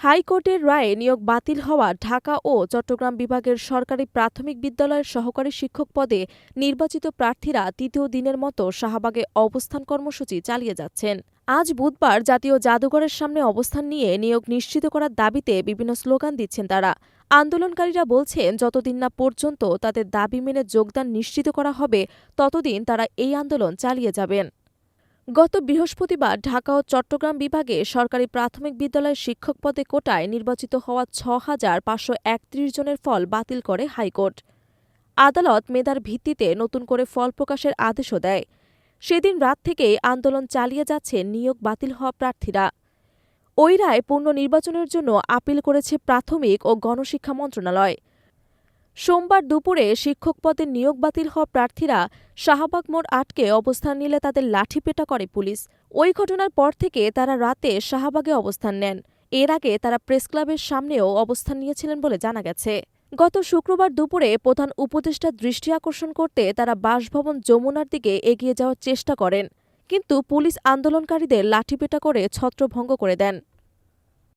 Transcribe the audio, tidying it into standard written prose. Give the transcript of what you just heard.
হাইকোর্টের রায়ে নিয়োগ বাতিল হওয়া ঢাকা ও চট্টগ্রাম বিভাগের সরকারি প্রাথমিক বিদ্যালয়ের সহকারী শিক্ষক পদে নির্বাচিত প্রার্থীরা তৃতীয় দিনের মতো শাহবাগে অবস্থান কর্মসূচি চালিয়ে যাচ্ছেন। আজ বুধবার জাতীয় জাদুঘরের সামনে অবস্থান নিয়ে নিয়োগ নিশ্চিত করার দাবিতে বিভিন্ন স্লোগান দিচ্ছেন তারা। আন্দোলনকারীরা বলছেন, যতদিন না পর্যন্ত তাদের দাবি মেনে যোগদান নিশ্চিত করা হবে ততদিন তারা এই আন্দোলন চালিয়ে যাবেন। গত বৃহস্পতিবার ঢাকা ও চট্টগ্রাম বিভাগে সরকারি প্রাথমিক বিদ্যালয়ের শিক্ষক পদে কোটায় নির্বাচিত হওয়া ৬,৫৩১ জনের ফল বাতিল করে হাইকোর্ট। আদালত মেধার ভিত্তিতে নতুন করে ফল প্রকাশের আদেশও দেয়। সেদিন রাত থেকেই আন্দোলন চালিয়ে যাচ্ছে নিয়োগ বাতিল হওয়া প্রার্থীরা। ওই রায় পুনর্নির্বাচনের জন্য আপিল করেছে প্রাথমিক ও গণশিক্ষা মন্ত্রণালয়। সোমবার দুপুরে শিক্ষক পদে নিয়োগ বাতিল হওয়া প্রার্থীরা শাহবাগ মোড় আটকে অবস্থান নিলে তাদের লাঠিপেটা করে পুলিশ। ওই ঘটনার পর থেকে তারা রাতে শাহবাগে অবস্থান নেন। এর আগে তারা প্রেসক্লাবের সামনেও অবস্থান নিয়েছিলেন বলে জানা গেছে। গত শুক্রবার দুপুরে প্রধান উপদেষ্টার দৃষ্টি আকর্ষণ করতে তারা বাসভবন যমুনার দিকে এগিয়ে যাওয়ার চেষ্টা করেন, কিন্তু পুলিশ আন্দোলনকারীদের লাঠিপেটা করে ছত্রভঙ্গ করে দেন।